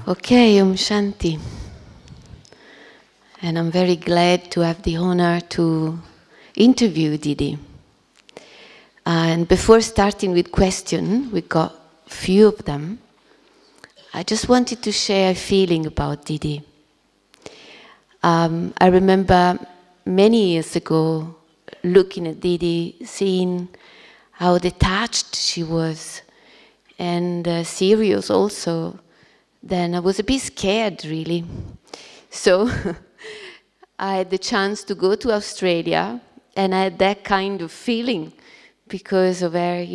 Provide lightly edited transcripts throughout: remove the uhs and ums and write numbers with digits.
Okay, Shanti. And I'm very glad to have the honor to interview Didi. And before starting with questions, we got a few of them. I just wanted to share a feeling about Didi. I remember many years ago looking at Didi, seeing how detached she was and serious also. Then I was a bit scared, really. So I had the chance to go to Australia, and I had that kind of feeling because of her,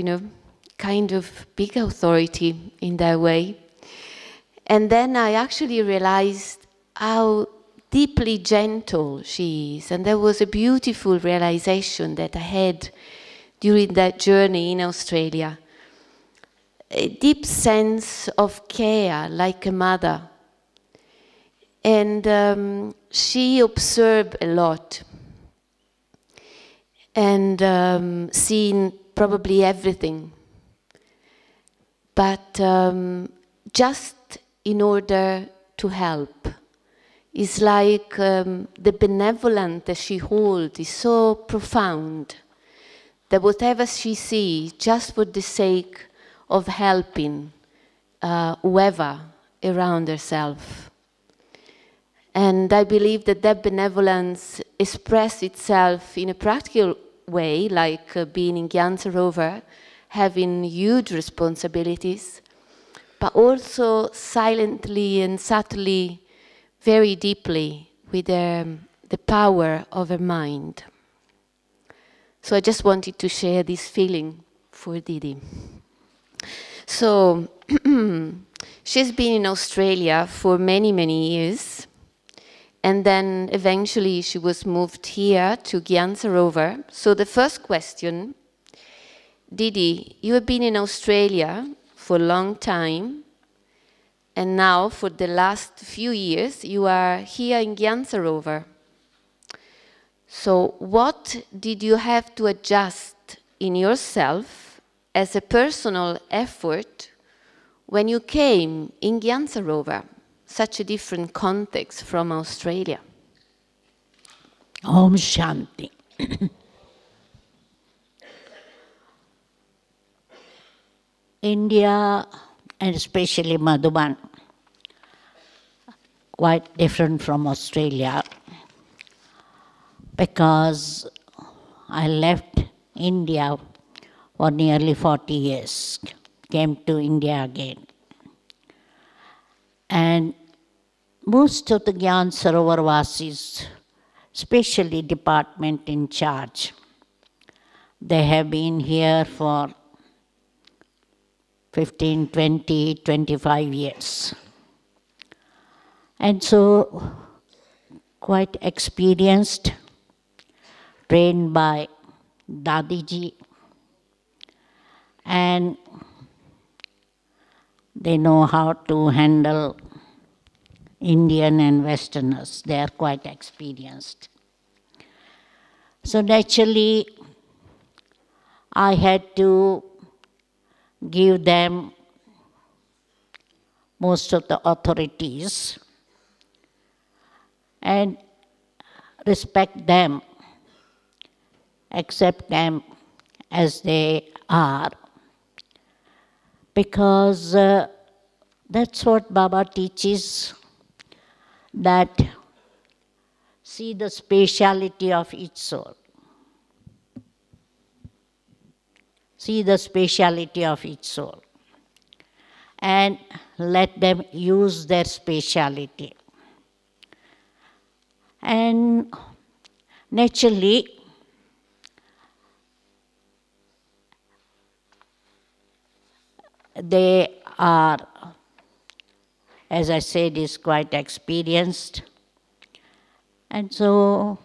kind of big authority in that way. And then I actually realized how deeply gentle she is. And there was a beautiful realization that I had during that journey in Australia. A deep sense of care, like a mother. And she observed a lot. And seen probably everything. But just in order to help. It's like the benevolence that she holds is so profound that whatever she sees, just for the sake of helping whoever around herself. And I believe that that benevolence expresses itself in a practical way, like being in Gyan Sarovar, having huge responsibilities, but also silently and subtly, very deeply, with the power of her mind. So I just wanted to share this feeling for Didi. So she's been in Australia for many, many years. And then eventually she was moved here to Gyan Sarovar. So the first question, Didi, you have been in Australia for a long time. And now for the last few years, you are here in Gyan Sarovar. So what did you have to adjust in yourself as a personal effort when you came in Gyan Sarovar? Such a different context from Australia. Om Shanti. India, and especially Madhuban, quite different from Australia, because I left India for nearly 40 years, came to India again. And most of the Gyan Sarovar Vasis, especially department in charge, they have been here for 15, 20, 25 years. And so, quite experienced, trained by Dadiji, and they know how to handle Indian and Westerners. They are quite experienced. So naturally, I had to give them most of the authorities and respect them, accept them as they are, because that's what Baba teaches, that see the speciality of each soul. See the speciality of each soul. And let them use their speciality. And naturally, they are, as I said, is quite experienced. And so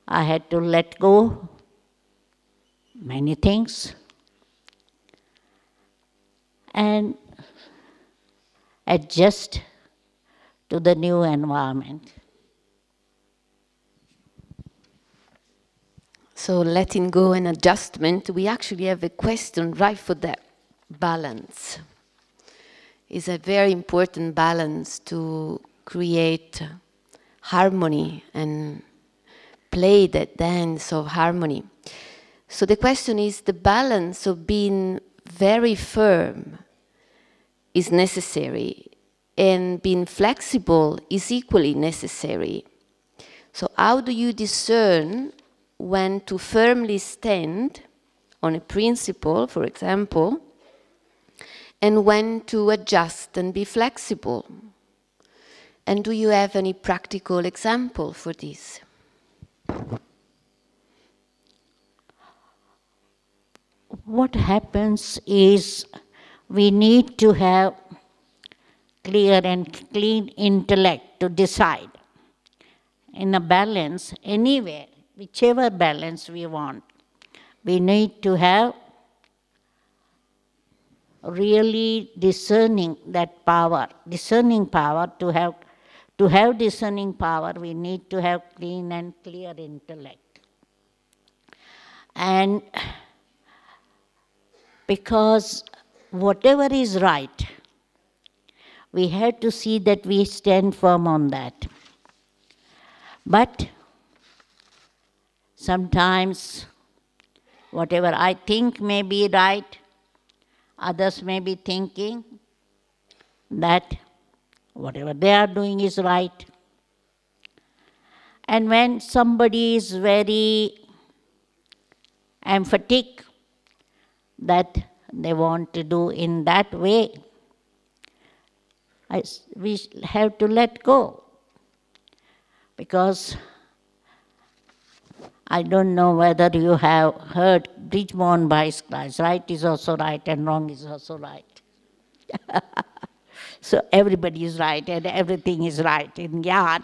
I had to let go many things and adjust to the new environment. So letting go and adjustment, we actually have a question right for that balance. is a very important balance to create harmony and play that dance of harmony. So the question is, the balance of being very firm is necessary, and being flexible is equally necessary. So how do you discern when to firmly stand on a principle, for example, and when to adjust and be flexible? And do you have any practical example for this? What happens is we need to have clear and clean intellect to decide. In a balance, anywhere, whichever balance we want, we need to have really discerning that power, discerning power. To have discerning power, we need to have clean and clear intellect. And because whatever is right, we have to see that we stand firm on that. But sometimes whatever I think may be right, others may be thinking that whatever they are doing is right. And when somebody is very emphatic that they want to do in that way, we have to let go. Because I don't know whether you have heard Bridgemohan Bhai's class, right is also right and wrong is also right. So everybody is right and everything is right. In Gyan,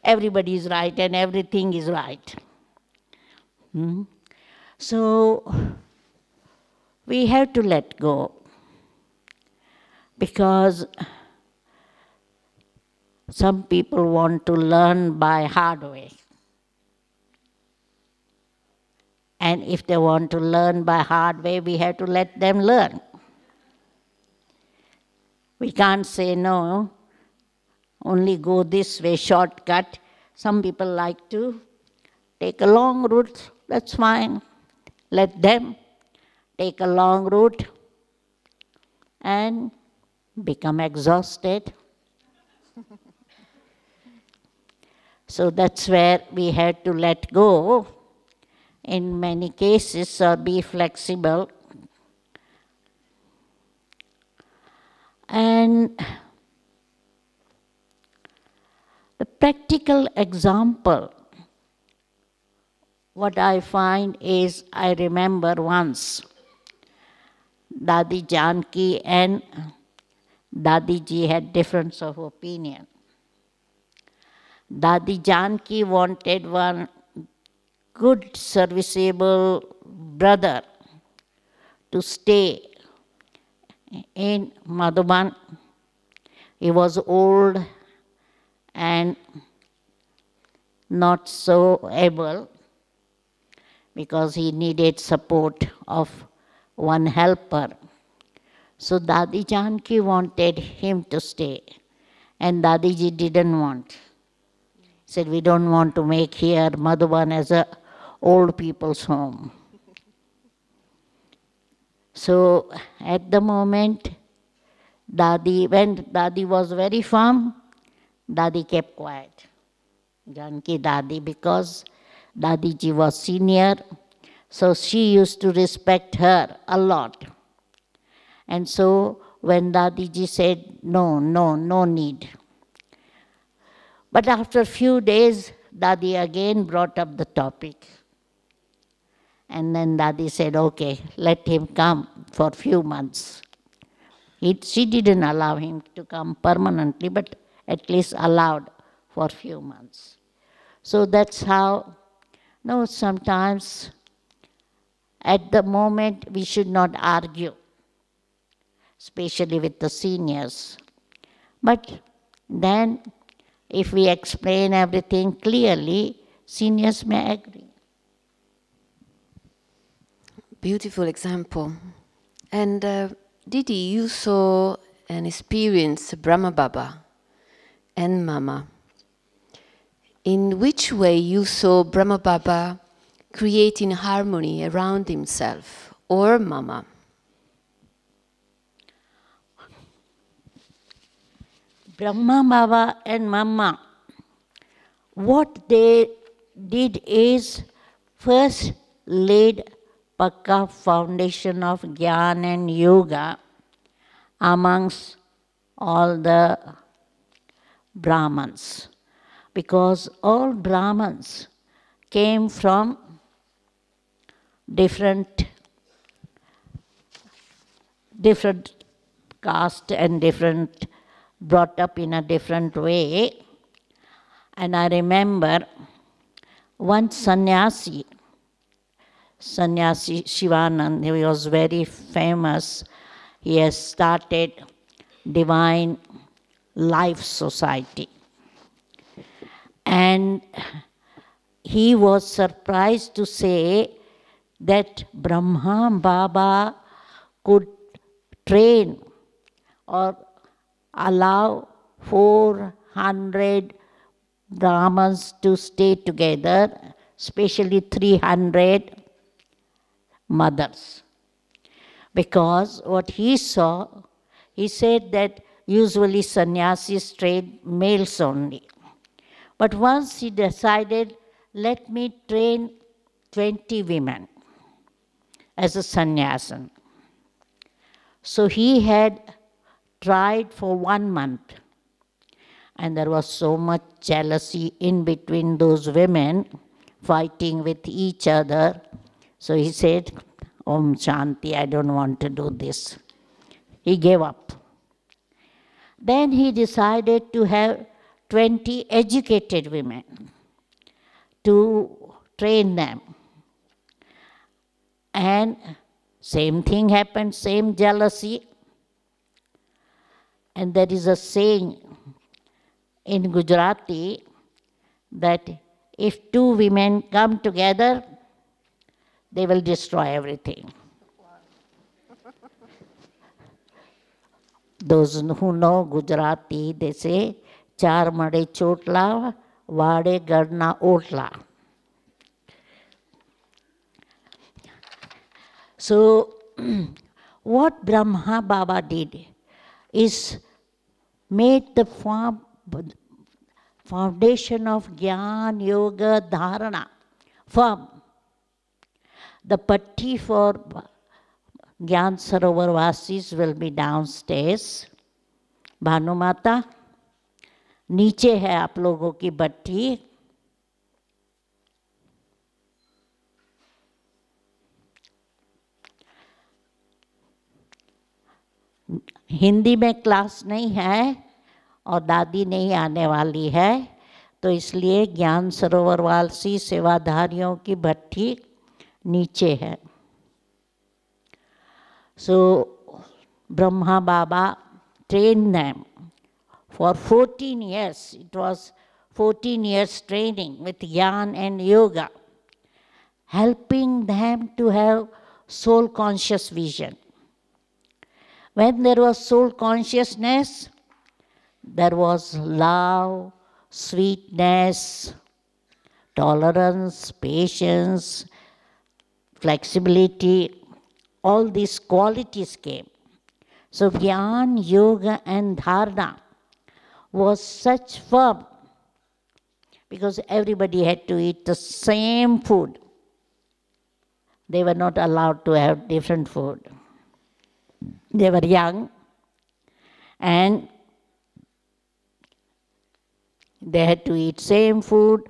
everybody is right and everything is right. So we have to let go, because some people want to learn by hard way. And if they want to learn by hard way, we have to let them learn. We can't say no, only go this way, shortcut. Some people like to take a long route, that's fine. Let them take a long route and become exhausted. So that's where we had to let go in many cases, or be flexible. And the practical example, what I find is, I remember once Dadi Janki and Dadiji had difference of opinion. Dadi Janki wanted one good, serviceable brother to stay in Madhuban. He was old and not so able, because he needed support of one helper. So Dadi Janki wanted him to stay, and Dadiji didn't want. He said, we don't want to make here Madhuban as a old people's home. So at the moment, when Dadi was very firm, Dadi kept quiet. Janki Dadi, because Dadiji was senior, so she used to respect her a lot. And so when Dadiji said, no need. But after a few days, Dadi again brought up the topic. And then Dadi said, okay, let him come for a few months. She didn't allow him to come permanently, but at least allowed for a few months. So that's how, sometimes at the moment we should not argue, especially with the seniors. But then if we explain everything clearly, seniors may agree. Beautiful example. And Didi, you saw and experience Brahma Baba and Mama. In which way you saw Brahma Baba creating harmony around himself or Mama? Brahma Baba and Mama, what they did is first laid pakka foundation of Gyan and Yoga amongst all the Brahmins, because all Brahmins came from different caste and different, brought up in a different way. And I remember one sannyasi Shivanand, he was very famous. He has started Divine Life Society. And he was surprised to say that Brahma Baba could train or allow 400 Brahmins to stay together, especially 300 mothers. Because what he saw, he said that usually sannyasis train males only. But once he decided, let me train 20 women as a sannyasin. So he had tried for 1 month. And there was so much jealousy in between those women, fighting with each other. So he said, Om Shanti, I don't want to do this. He gave up. Then he decided to have 20 educated women to train them. And same thing happened, same jealousy. And there is a saying in Gujarati that if 2 women come together, they will destroy everything. Those who know Gujarati, they say, Char made chotla, vade garna otla. So, what Brahma Baba did is made the foundation of Gyan, Yoga, Dharana firm. The patti for Gyan Sarovar Vasis will be downstairs. Bhanumata, नीचे है आप लोगों की भट्टी. हिंदी में class नहीं है और दादी नहीं आने वाली है, तो इसलिए ज्ञान सरोवर वासी सेवाधारियों की भट्टी नीचे है. So Brahma Baba trained them for 14 years. It was 14 years training with Gyan and Yoga, helping them to have soul conscious vision. When there was soul consciousness, there was love, sweetness, tolerance, patience, flexibility. All these qualities came. So Gyan, Yoga and Dharana was such firm because everybody had to eat the same food. They were not allowed to have different food. They were young and they had to eat same food,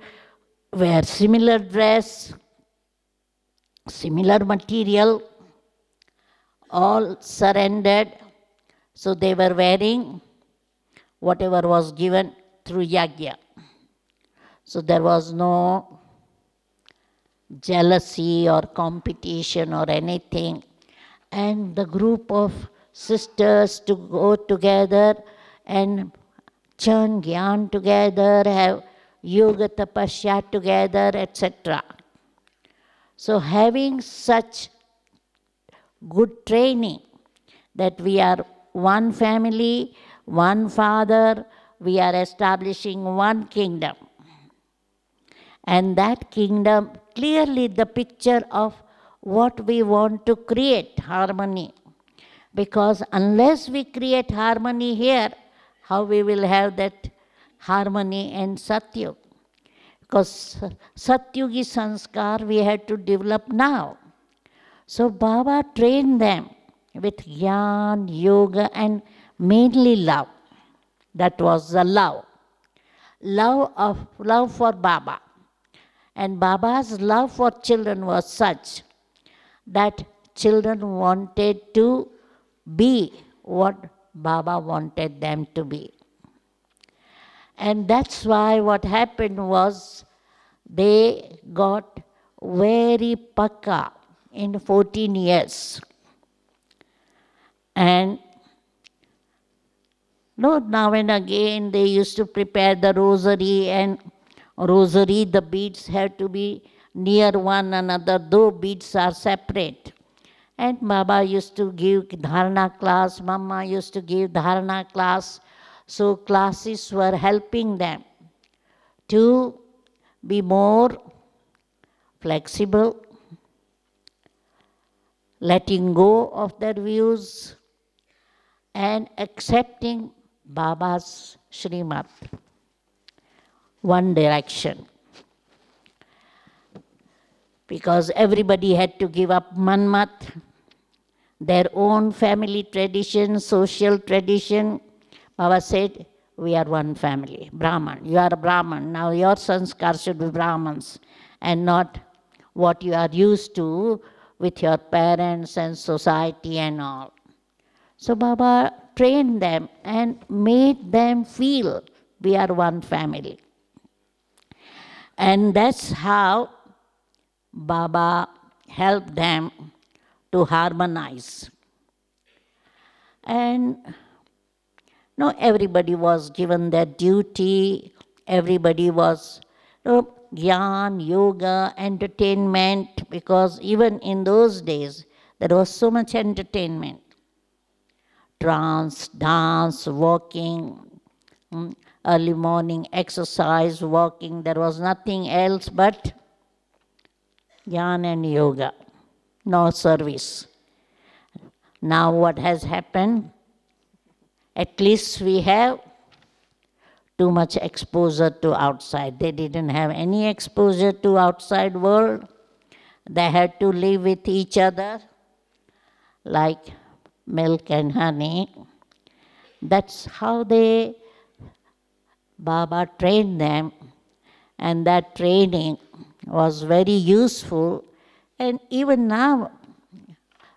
wear similar dress, similar material, all surrendered. So they were wearing whatever was given through yajna. So there was no jealousy or competition or anything. And the group of sisters to go together and churn Gyan together, have yoga tapasya together, etc. So having such good training that we are one family, one father, we are establishing one kingdom. And that kingdom, clearly the picture of what we want to create, harmony. Because unless we create harmony here, how we will have that harmony in Satyug? Because Satyugi sanskar we had to develop now. So Baba trained them with Gyan, Yoga, and mainly love. That was the love. Love for Baba. And Baba's love for children was such that children wanted to be what Baba wanted them to be. And that's why what happened was they got very pakka in 14 years. And now and again they used to prepare the rosary, and rosary, the beads have to be near one another, though beads are separate. And Baba used to give dharana class, Mama used to give dharana class. So classes were helping them to be more flexible, letting go of their views and accepting Baba's Srimad, one direction. Because everybody had to give up manmat, their own family tradition, social tradition. Baba said, we are one family, Brahman. You are a Brahman. Now your sanskar should be Brahmins and not what you are used to with your parents and society and all. So Baba trained them and made them feel we are one family. And that's how Baba helped them to harmonize. And everybody was given their duty, everybody was Gyan, yoga, entertainment, because even in those days there was so much entertainment. Trance, dance, walking, early morning exercise, walking, there was nothing else but Gyan and yoga, no service. Now what has happened? At least we have too much exposure to outside. They didn't have any exposure to outside world. They had to live with each other like milk and honey. That's how Baba trained them, and that training was very useful. And even now,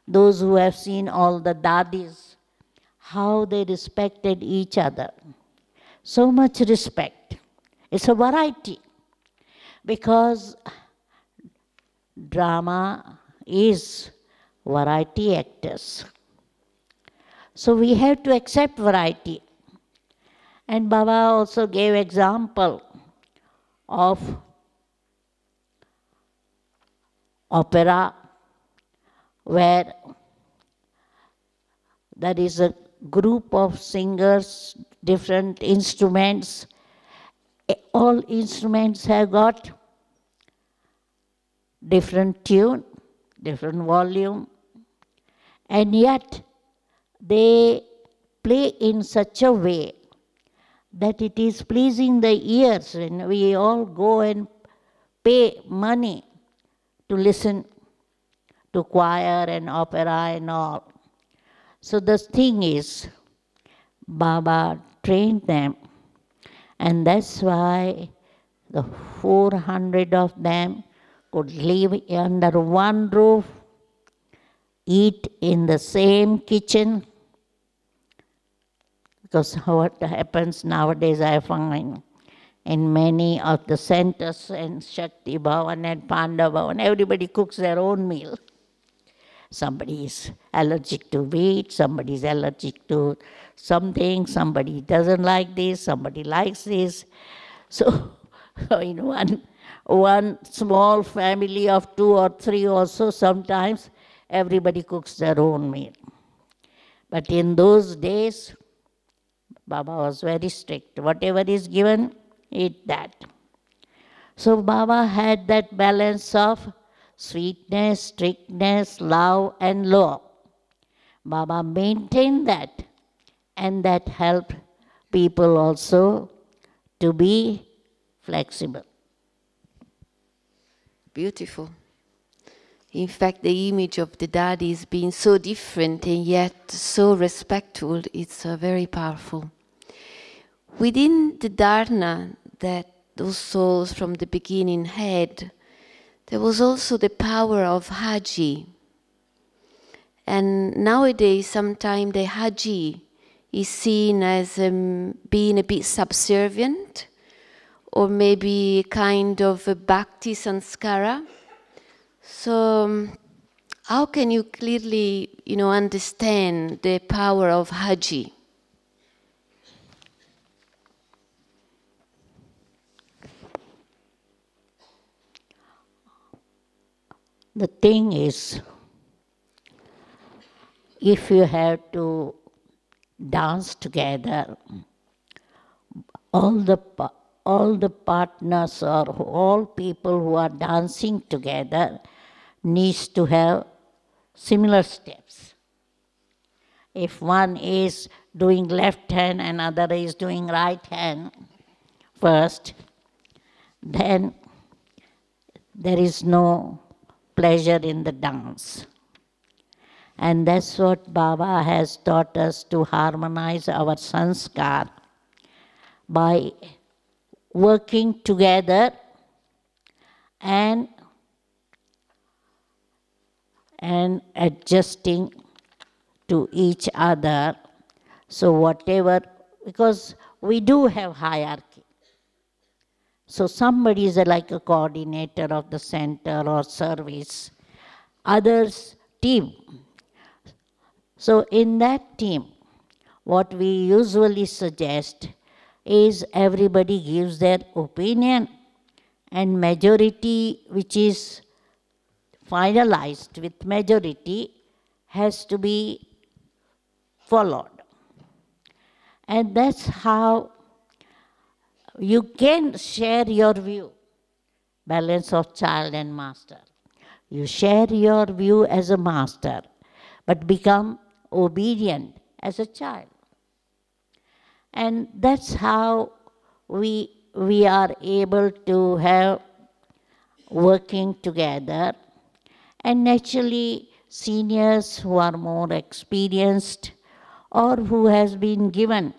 those who have seen all the dadis, how they respected each other. So much respect. It's a variety, because drama is variety actors. So we have to accept variety. And Baba also gave example of opera, where there is a group of singers, different instruments. All instruments have got different tune, different volume, and yet they play in such a way that it is pleasing the ears. When we all go and pay money to listen to choir and opera and all. So the thing is, Baba trained them, and that's why the 400 of them could live under one roof, eat in the same kitchen. Because what happens nowadays, I find in many of the centers and Shakti Bhavan and Panda Bhavan, everybody cooks their own meal. Somebody is allergic to wheat, somebody is allergic to something, somebody doesn't like this, somebody likes this. So in one small family of 2 or 3 also, sometimes everybody cooks their own meal. But in those days, Baba was very strict. Whatever is given, eat that. So Baba had that balance of sweetness, strictness, love and law. Baba maintained that, and that helped people also to be flexible. Beautiful. In fact, the image of the daddy is being so different and yet so respectful, it's very powerful. Within the dharna that those souls from the beginning had, there was also the power of haji. And nowadays, sometimes the haji is seen as being a bit subservient, or maybe a kind of a bhakti sanskara. So how can you clearly, understand the power of haji? The thing is, if you have to dance together, all the partners or all people who are dancing together needs to have similar steps. If one is doing left hand and another is doing right hand first, then there is no pleasure in the dance. And that's what Baba has taught us, to harmonize our sanskar by working together and adjusting to each other. So whatever, because we do have hierarchy. So somebody is like a coordinator of the center or service, others team. So in that team, what we usually suggest is everybody gives their opinion, and majority, which is finalized with majority, has to be followed. And that's how you can share your view, balance of child and master. You share your view as a master, but become obedient as a child. And that's how we are able to have working together. And naturally, seniors who are more experienced or who has been given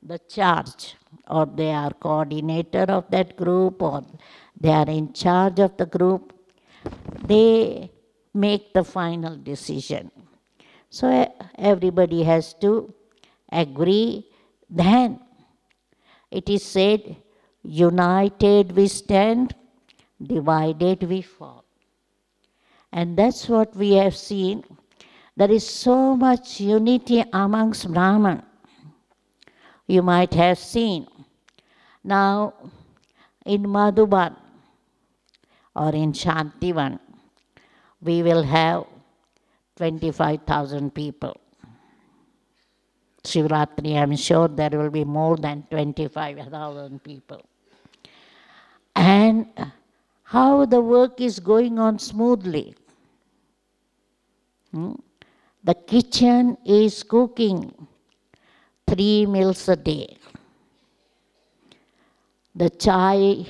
the charge, or they are coordinator of that group, or they are in charge of the group, they make the final decision. So everybody has to agree. Then it is said, united we stand, divided we fall. And that's what we have seen. There is so much unity amongst Brahman. You might have seen. Now, in Madhuban or in Shantivan, we will have 25,000 people. Shivratri, I'm sure there will be more than 25,000 people. And how the work is going on smoothly. The kitchen is cooking 3 meals a day. The chai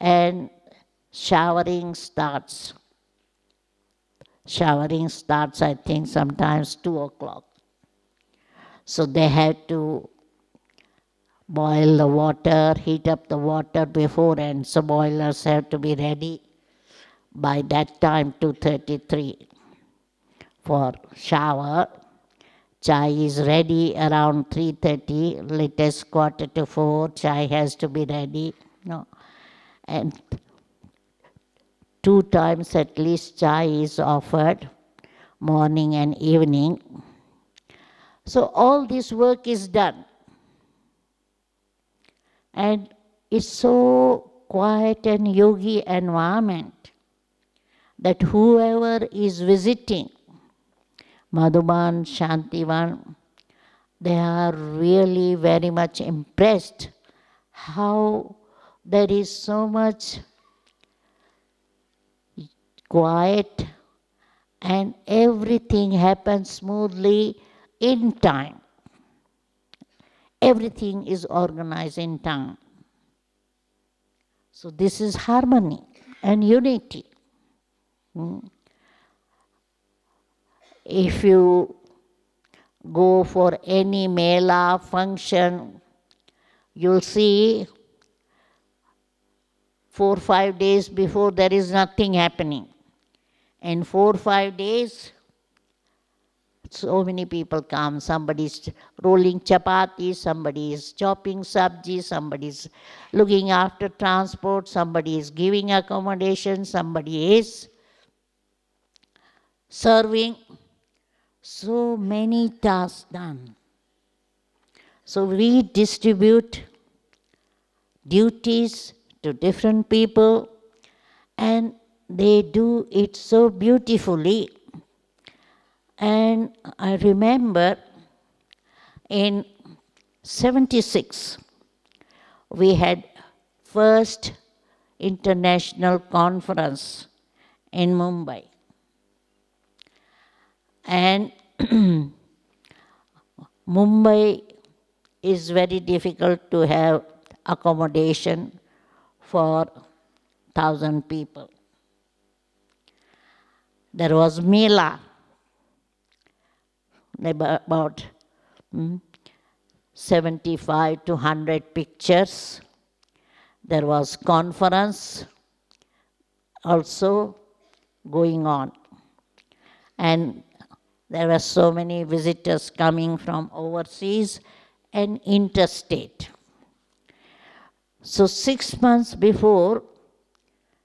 and showering starts. Showering starts, I think, sometimes 2 o'clock. So they have to boil the water, heat up the water beforehand. So boilers have to be ready by that time, 2:33, for shower. Chai is ready around 3:30, latest 3:45, chai has to be ready. No. And 2 times at least chai is offered, morning and evening. So all this work is done. And it's so quiet and yogi environment that whoever is visiting Madhuban, Shantivan, they are really very much impressed how there is so much quiet and everything happens smoothly in time. Everything is organized in time. So this is harmony and unity. If you go for any mela function, you'll see 4 or 5 days before there is nothing happening. In 4 or 5 days, so many people come. Somebody is rolling chapati, somebody is chopping sabji, somebody is looking after transport, somebody is giving accommodation, somebody is serving. So many tasks done. So we distribute duties to different people and they do it so beautifully. And I remember in 76, we had first international conference in Mumbai. And Mumbai is very difficult to have accommodation for 1,000 people. There was Mela, about 75 to 100 pictures. There was conference also going on. And there were so many visitors coming from overseas and interstate. So 6 months before,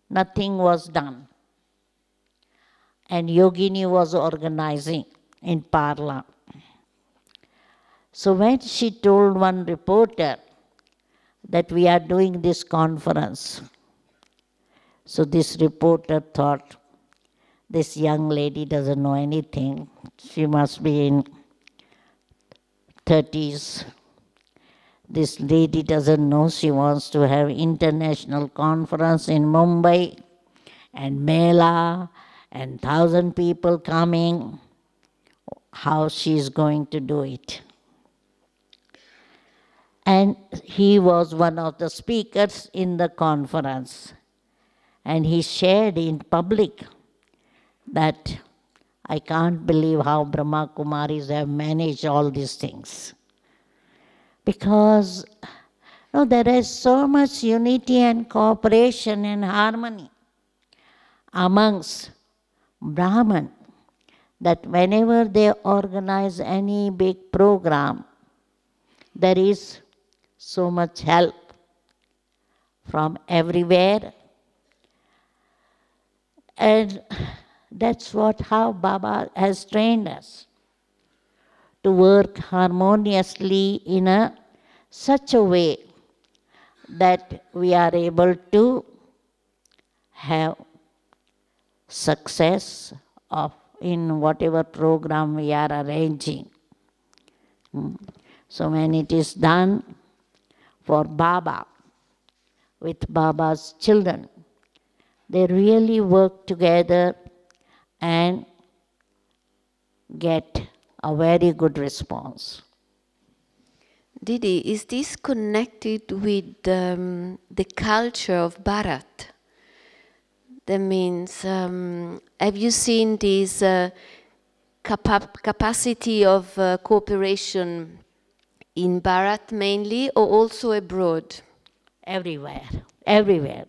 nothing was done. And Yogini was organizing in Parla. So when she told one reporter that we are doing this conference, so this reporter thought, this young lady doesn't know anything. She must be in 30s. This lady doesn't know she wants to have international conference in Mumbai and Mela and 1,000 people coming. How she is going to do it? And he was one of the speakers in the conference. And he shared in public that I can't believe how Brahma Kumaris have managed all these things. Because there is so much unity and cooperation and harmony amongst Brahman that whenever they organize any big program, there is so much help from everywhere. And that's how Baba has trained us, to work harmoniously in such a way that we are able to have success in whatever program we are arranging. So when it is done for Baba, with Baba's children, they really work together and get a very good response. Didi, is this connected with the culture of Bharat? That means, have you seen this capacity of cooperation in Bharat mainly, or also abroad? Everywhere, everywhere.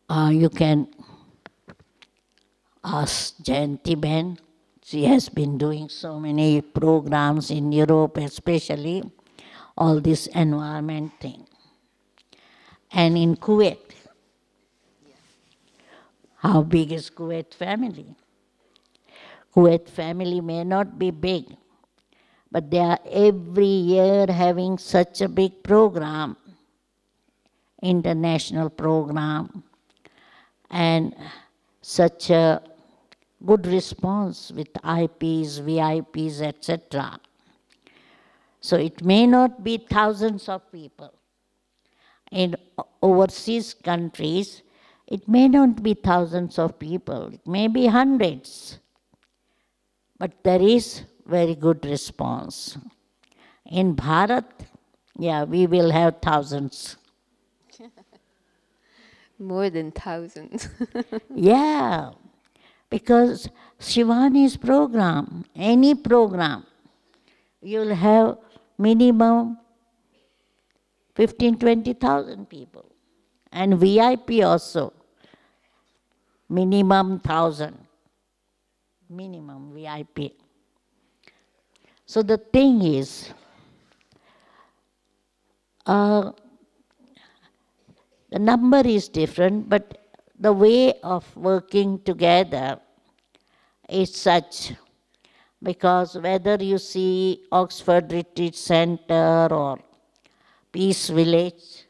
You can ask Jayanti Ben. She has been doing so many programs in Europe, especially all this environment thing. And in Kuwait, how big is Kuwait family? Kuwait family may not be big, but they are every year having such a big program, international program, and such a good response with IPs, VIPs, etc. So it may not be thousands of people. In overseas countries, it may not be thousands of people, it may be hundreds. But there is very good response. In Bharat, yeah, we will have thousands. More than thousands. Yeah, because Shivani's program, any program, you'll have minimum 15,000-20,000 people. And VIP also, minimum 1,000. Minimum VIP. So the thing is, the number is different, but the way of working together is such, because whether you see Oxford Retreat Center or Peace Village,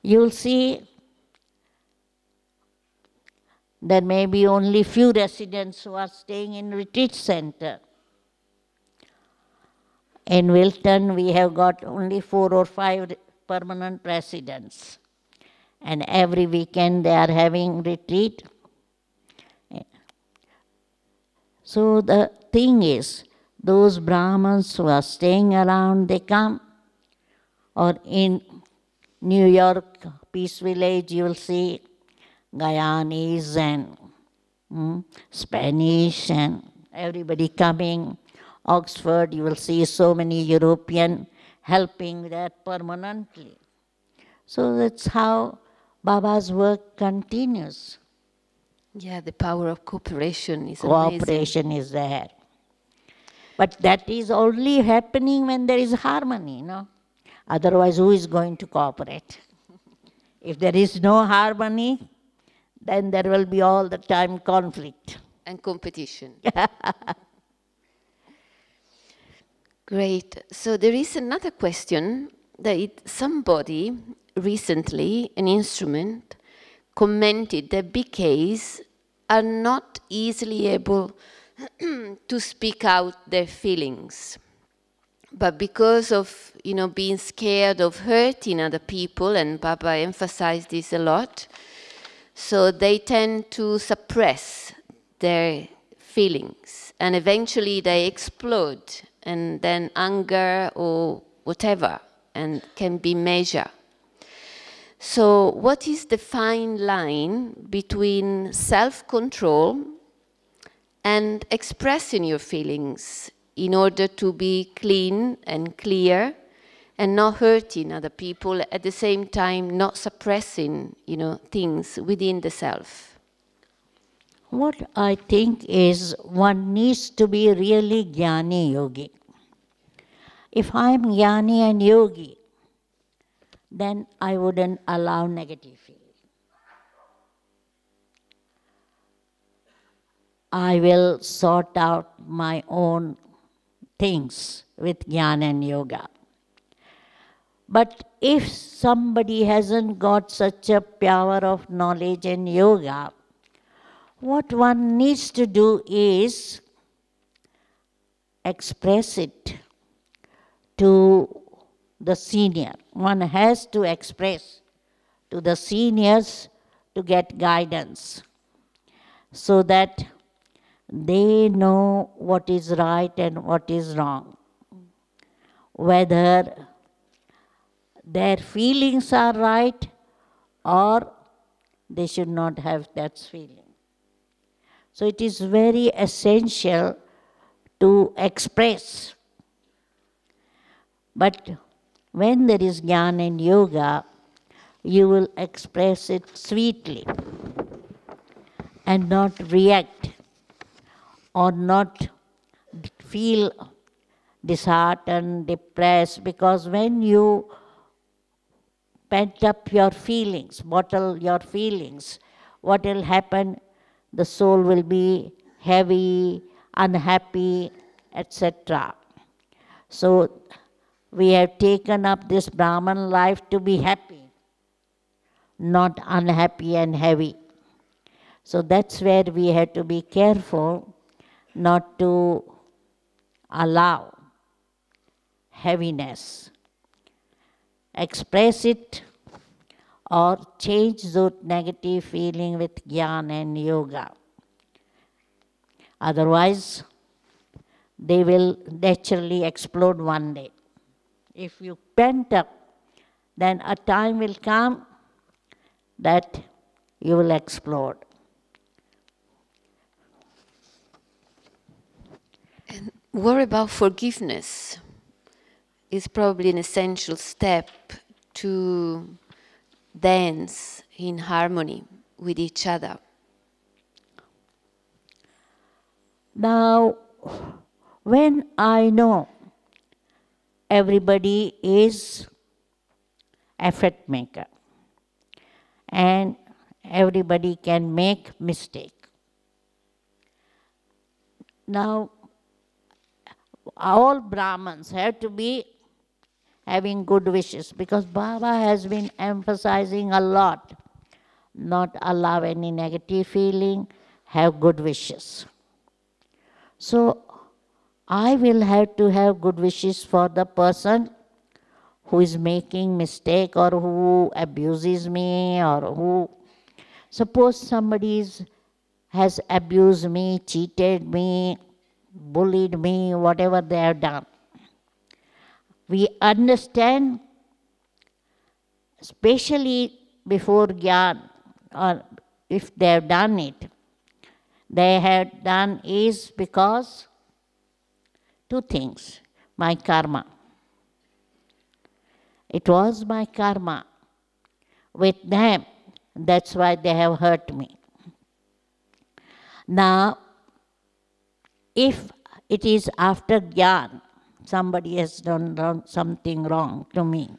you'll see there may be only few residents who are staying in retreat center. In Wilton, we have got only 4 or 5 permanent residents. And every weekend they are having retreat. So the thing is, those Brahmins who are staying around, they come. Or in New York, Peace Village, you will see Guyanese and Spanish and everybody coming. Oxford, you will see so many European helping there permanently. So that's how Baba's work continues. Yeah, the power of cooperation is Cooperation amazing. is there. But that is only happening when there is harmony, no? Otherwise, who is going to cooperate? If there is no harmony, then there will be all the time conflict. And competition. Great. So there is another question that somebody recently, an instrument, commented that BKs are not easily able to speak out their feelings. But because of, being scared of hurting other people, and Baba emphasized this a lot, so they tend to suppress their feelings, and eventually they explode, and then anger or whatever, and can be measured. So what is the fine line between self-control and expressing your feelings in order to be clean and clear and not hurting other people, at the same time not suppressing, things within the self? What I think is one needs to be really jnani yogi. If I'm jnani and yogi, then I wouldn't allow negative feeling. I will sort out my own things with jnana and yoga. But if somebody hasn't got such a power of knowledge and yoga, what one needs to do is express it to the senior. One has to express to the seniors to get guidance, so that they know what is right and what is wrong. Whether their feelings are right or they should not have that feeling. So it is very essential to express. But when there is jnana and yoga, you will express it sweetly and not react or not feel disheartened, depressed, because when you pent up your feelings, bottle your feelings, what will happen? The soul will be heavy, unhappy, etc. So we have taken up this Brahman life to be happy, not unhappy and heavy. So that's where we have to be careful not to allow heaviness. Express it or change those negative feeling with Gyan and Yoga. Otherwise, they will naturally explode one day. If you pent up, then a time will come that you will explode. And what about forgiveness? Is probably an essential step to dance in harmony with each other. Now, when I know everybody is effort maker and everybody can make mistake. Now, all Brahmins have to be having good wishes, because Baba has been emphasizing a lot, not allow any negative feeling, have good wishes. So I will have to have good wishes for the person who is making mistake or who abuses me, or who, suppose somebody has abused me, cheated me, bullied me, whatever they have done. We understand, especially before Gyan, or if they have done it, they have done is because two things. My karma. It was my karma with them. That's why they have hurt me. Now, if it is after Gyan, somebody has done something wrong to me,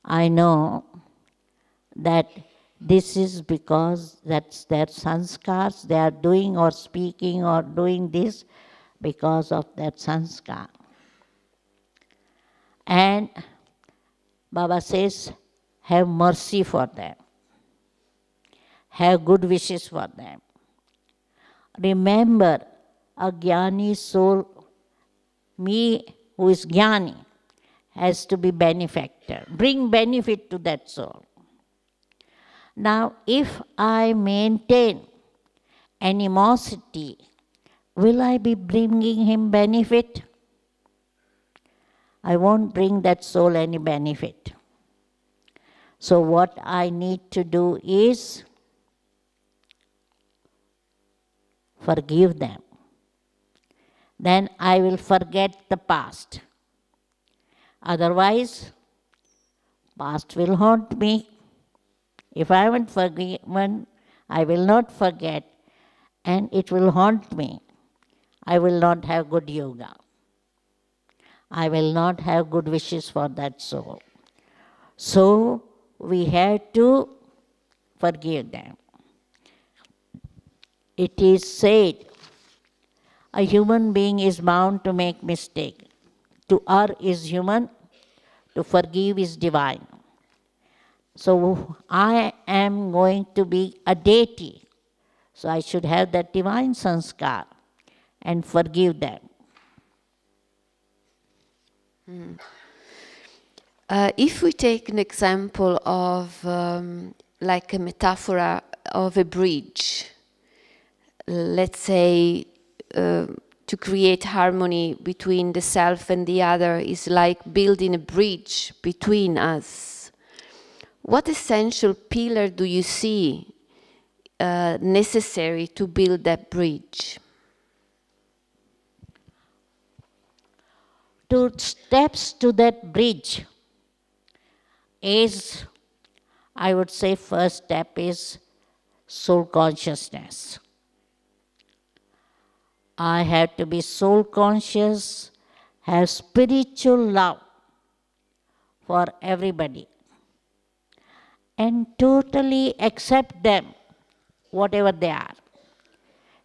I know that this is because that's their sanskars, they are doing or speaking or doing this because of that sanskar. And Baba says, have mercy for them. Have good wishes for them. Remember, a Jnani soul, me who is Jnani, has to be benefactor. Bring benefit to that soul. Now, if I maintain animosity, will I be bringing him benefit? I won't bring that soul any benefit. So what I need to do is forgive them. Then I will forget the past. Otherwise, past will haunt me. If I haven't forgiven, I will not forget, and it will haunt me. I will not have good yoga. I will not have good wishes for that soul. So we have to forgive them. It is said, a human being is bound to make mistake. To err is human, to forgive is divine. So I am going to be a deity. So I should have that divine sanskar and forgive them. If we take an example of like a metaphor of a bridge, let's say to create harmony between the self and the other is like building a bridge between us. What essential pillar do you see necessary to build that bridge? 2 steps to that bridge is, I would say, first step is soul consciousness. I have to be soul conscious, have spiritual love for everybody, and totally accept them, whatever they are.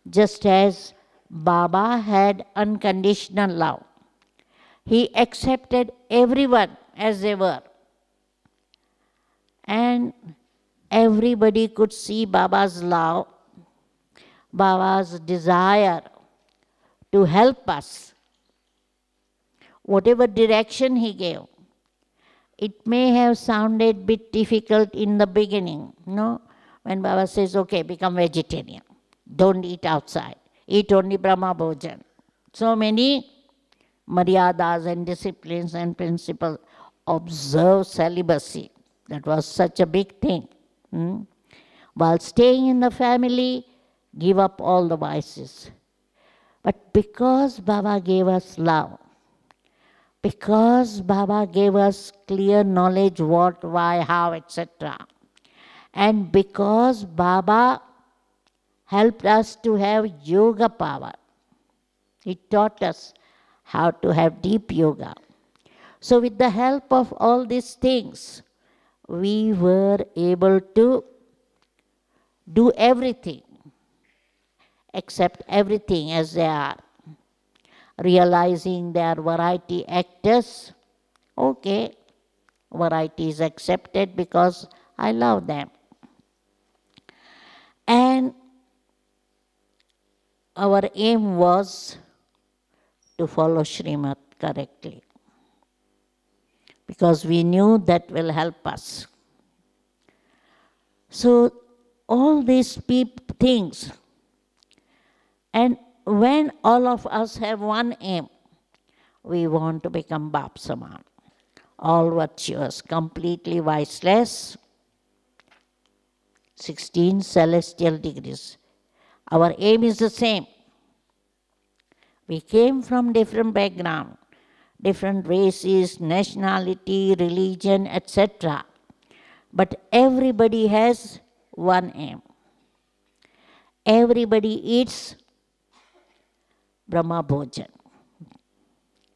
Just as Baba had unconditional love. He accepted everyone as they were. And everybody could see Baba's love Baba's desire to help us, whatever direction he gave. It may have sounded a bit difficult in the beginning, no? When Baba says, okay, become vegetarian, don't eat outside, eat only Brahma Bhojan. So many maryadas and disciplines and principles, observe celibacy. That was such a big thing. While staying in the family, give up all the vices. But because Baba gave us love, because Baba gave us clear knowledge what, why, how, etc., and because Baba helped us to have yoga power, he taught us how to have deep yoga. So with the help of all these things, we were able to do everything, accept everything as they are, realizing they are variety actors. Okay, variety is accepted because I love them. And our aim was to follow Srimad correctly, because we knew that will help us. So all these things, and when all of us have one aim, we want to become Bap Saman, all virtuous, completely viceless, 16 celestial degrees. Our aim is the same. We came from different background, different races, nationality, religion, etc. But everybody has one aim. Everybody eats Brahma Bhojan,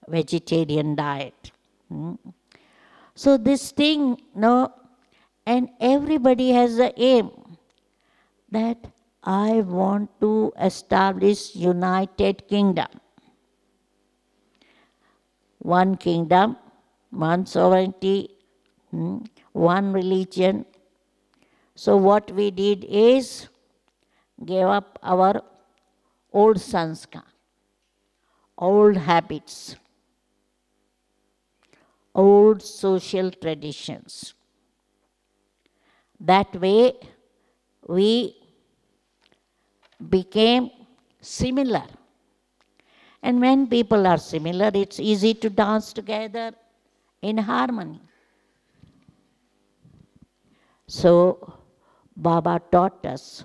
vegetarian diet. So this thing, no, and everybody has the aim that I want to establish United Kingdom. One kingdom, one sovereignty, one religion. So what we did is gave up our old sanskar, old habits, old social traditions. That way we became similar. And when people are similar, it's easy to dance together in harmony. So Baba taught us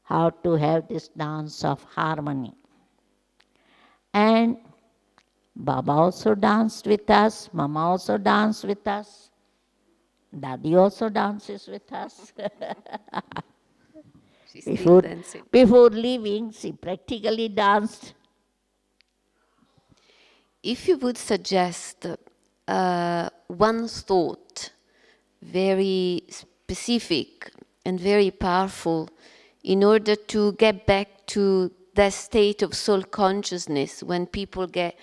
how to have this dance of harmony. And Baba also danced with us, Mama also danced with us, Dadi also dances with us. Before leaving, she practically danced. If you would suggest one thought, very specific and very powerful, in order to get back to that state of soul consciousness when people get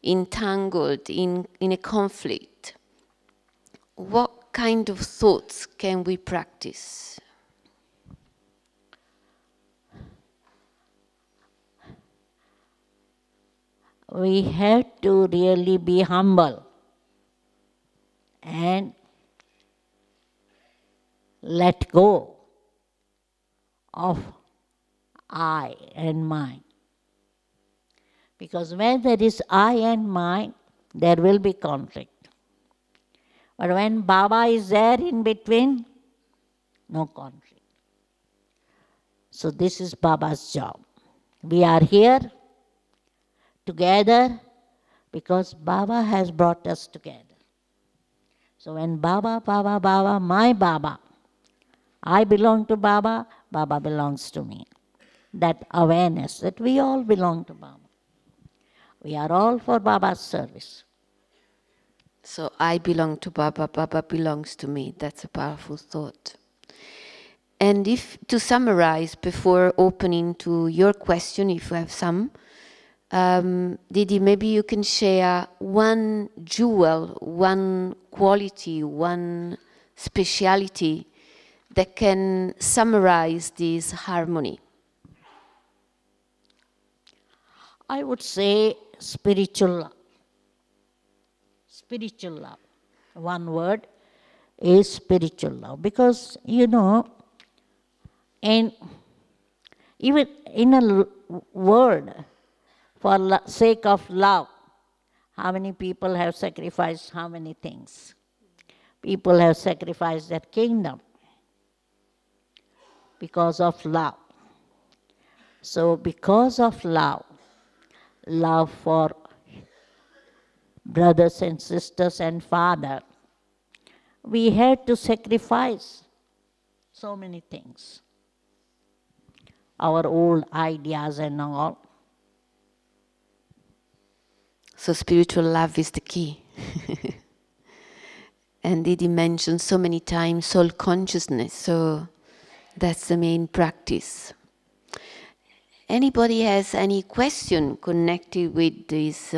entangled in a conflict, what kind of thoughts can we practice? We have to really be humble and let go of I and mine. Because when there is I and mine, there will be conflict. But when Baba is there in between, no conflict. So this is Baba's job. We are here together because Baba has brought us together. So when Baba, Baba, Baba, my Baba, I belong to Baba, Baba belongs to me. That awareness that we all belong to Baba. We are all for Baba's service. So I belong to Baba, Baba belongs to me. That's a powerful thought. And if to summarize before opening to your question, if you have some, Didi, maybe you can share one jewel, one quality, one speciality that can summarize this harmony. I would say spiritual love. Spiritual love. One word is spiritual love. Because, you know, even in a word, for sake of love, how many people have sacrificed how many things? People have sacrificed their kingdom because of love. So because of love for brothers and sisters and father, we had to sacrifice so many things. Our old ideas and all. So spiritual love is the key. And Didi mentioned so many times soul consciousness, so that's the main practice. Anybody has any question connected with this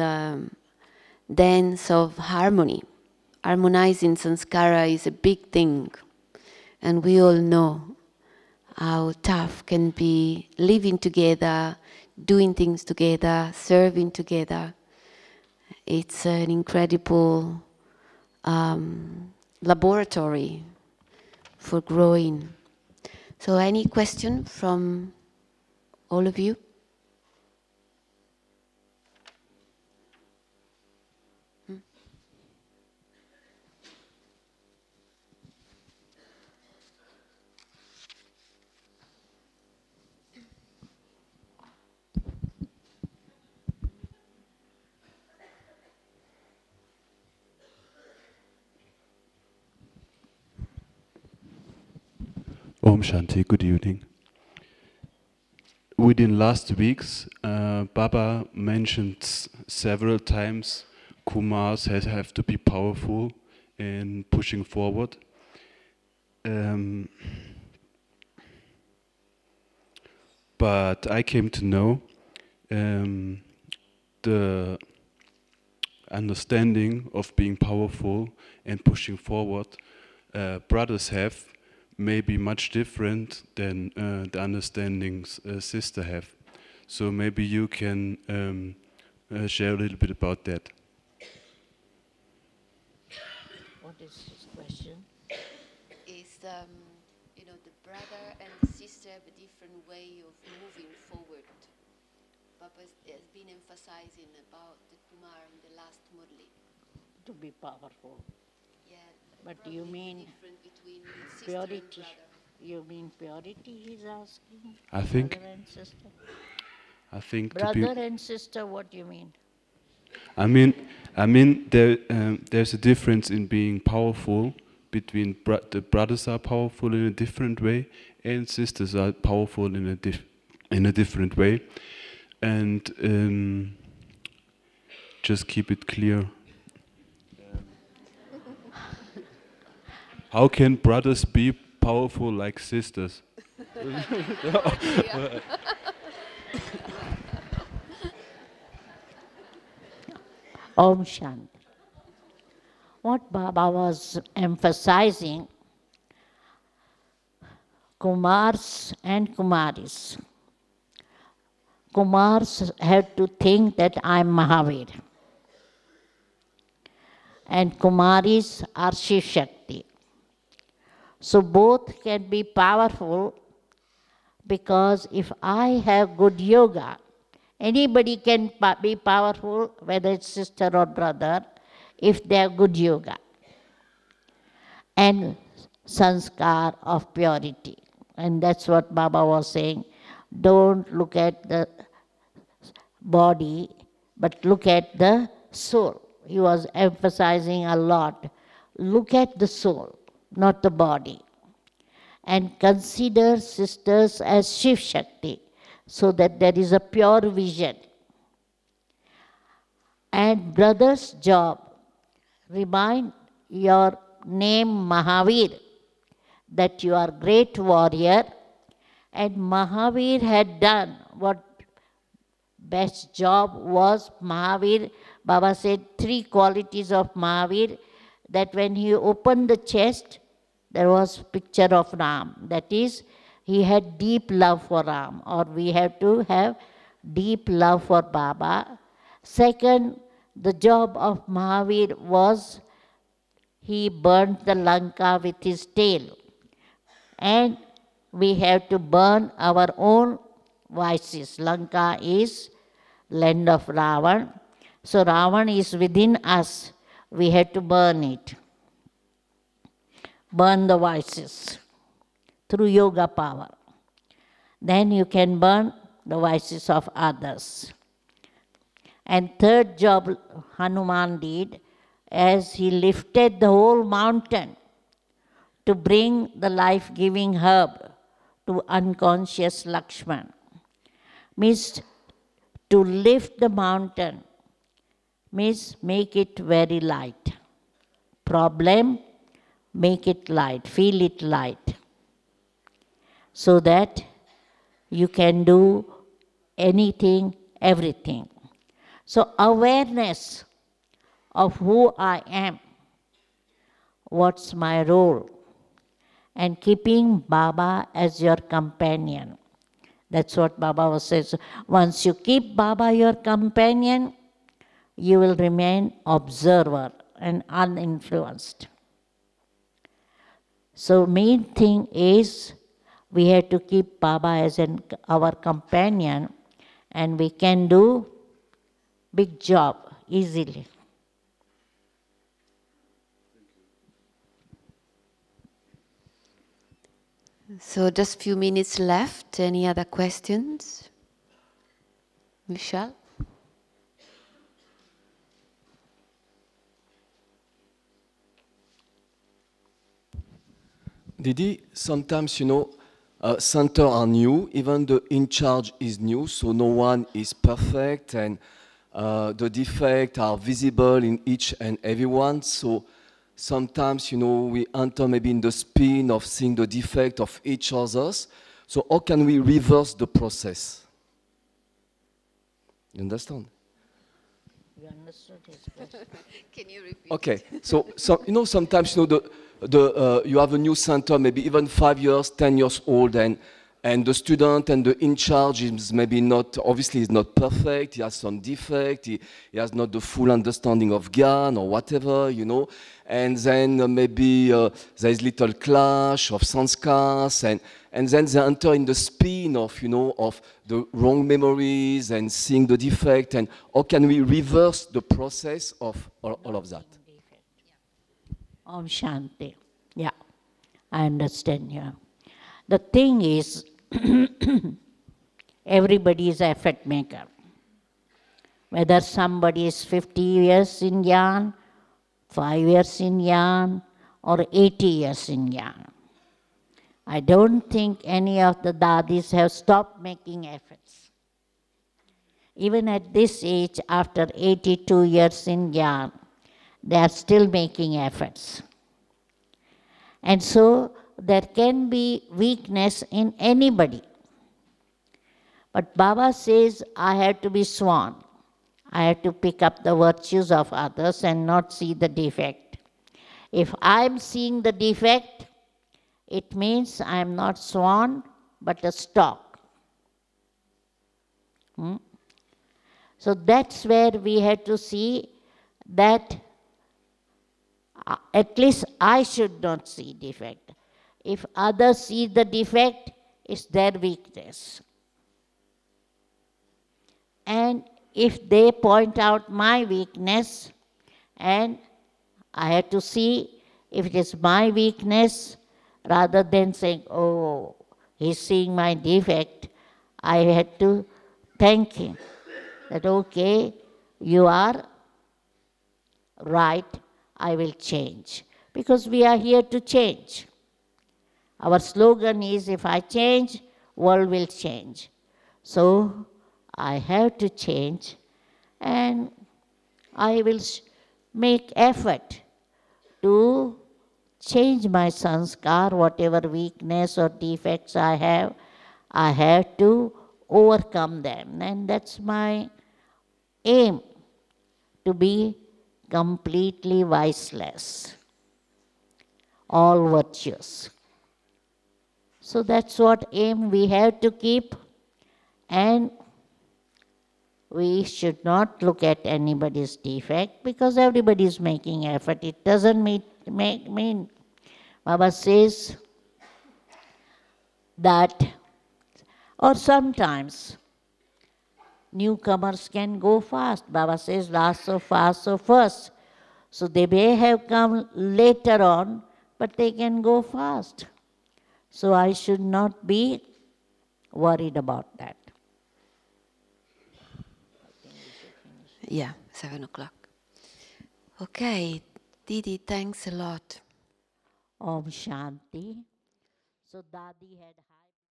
dance of harmony? Harmonizing sanskara is a big thing, and we all know how tough can be living together, doing things together, serving together. It's an incredible laboratory for growing. So any question from all of you? Om Shanti, good evening. Within last weeks, Baba mentioned several times Kumaris have to be powerful in pushing forward. But I came to know the understanding of being powerful and pushing forward brothers have may be much different than the understandings sister have. So maybe you can share a little bit about that. What is his question? Is you know, the brother and the sister have a different way of moving forward. Papa has been emphasizing about the Kumar in the last Murli. To be powerful. Yeah. But you mean purity? You mean purity, he's asking? I think. Brother and sister? I think. Brother and sister, what do you mean? I mean, there's a difference in being powerful between the brothers are powerful in a different way and sisters are powerful in a different way, and just keep it clear. How can brothers be powerful like sisters? Om Shanti. What Baba was emphasizing, Kumars and Kumaris. Kumars have to think that I am Mahavir. And Kumaris are Shiv Shakti. So both can be powerful, because if I have good yoga, anybody can be powerful, whether it's sister or brother, if they have good yoga and sanskar of purity. And that's what Baba was saying. Don't look at the body, but look at the soul. He was emphasizing a lot. Look at the soul, not the body. And consider sisters as Shiv Shakti, so that there is a pure vision. And brother's job, remind your name Mahavir, that you are great warrior, and Mahavir had done what best job was. Mahavir, Baba said 3 qualities of Mahavir, that when he opened the chest, there was picture of Ram. That is, he had deep love for Ram, or we have to have deep love for Baba. Second, the job of Mahavir was he burnt the Lanka with his tail. And we have to burn our own vices. Lanka is land of Ravan. So Ravan is within us. We have to burn it. Burn the vices through yoga power. Then you can burn the vices of others. And third job Hanuman did, as he lifted the whole mountain to bring the life-giving herb to unconscious Lakshman. Means to lift the mountain means make it very light. Problem, make it light, feel it light. So that you can do anything, everything. So awareness of who I am, what's my role, and keeping Baba as your companion. That's what Baba says. Once you keep Baba your companion, you will remain observer and uninfluenced. So main thing is we have to keep Baba as our companion, and we can do big job easily. So just few minutes left. Any other questions? Michelle? Didi, sometimes, centers are new, even the in charge is new, so no one is perfect, and the defects are visible in each and everyone. So sometimes, we enter maybe in the spin of seeing the defect of each other's. So how can we reverse the process? You understand? You understood his question? Can you repeat? Okay, so sometimes you have a new center, maybe even 5 years, 10 years old, and the student and the in charge is maybe not, obviously is not perfect, he has some defect, he has not the full understanding of Gyan or whatever, and then maybe there is little clash of sanskars, and then they enter in the spin of, of the wrong memories and seeing the defect, and how can we reverse the process of all of that? Om Shanti. Yeah, I understand you. The thing is, everybody is an effort maker. Whether somebody is 50 years in Gyan, 5 years in Gyan, or 80 years in Gyan. I don't think any of the dadis have stopped making efforts. Even at this age, after 82 years in Gyan, they are still making efforts. And so there can be weakness in anybody. But Baba says, I have to be swan. I have to pick up the virtues of others and not see the defect. If I'm seeing the defect, it means I'm not swan, but a stork. So that's where we have to see that at least I should not see defect. If others see the defect, it's their weakness. And if they point out my weakness, and I have to see if it is my weakness, rather than saying, oh, he's seeing my defect, I had to thank him that, okay, you are right, I will change. Because we are here to change. Our slogan is, if I change, world will change. So I have to change, and I will make effort to change my sanskar, whatever weakness or defects I have to overcome them. And that's my aim, to be completely viceless, all virtuous. So that's what aim we have to keep, and we should not look at anybody's defect because everybody is making effort. It doesn't mean Baba says that, or sometimes newcomers can go fast. Baba says last so fast so first. So they may have come later on, but they can go fast. So I should not be worried about that. Yeah, 7 o'clock. Okay, Didi, thanks a lot. Om Shanti. So Dadi had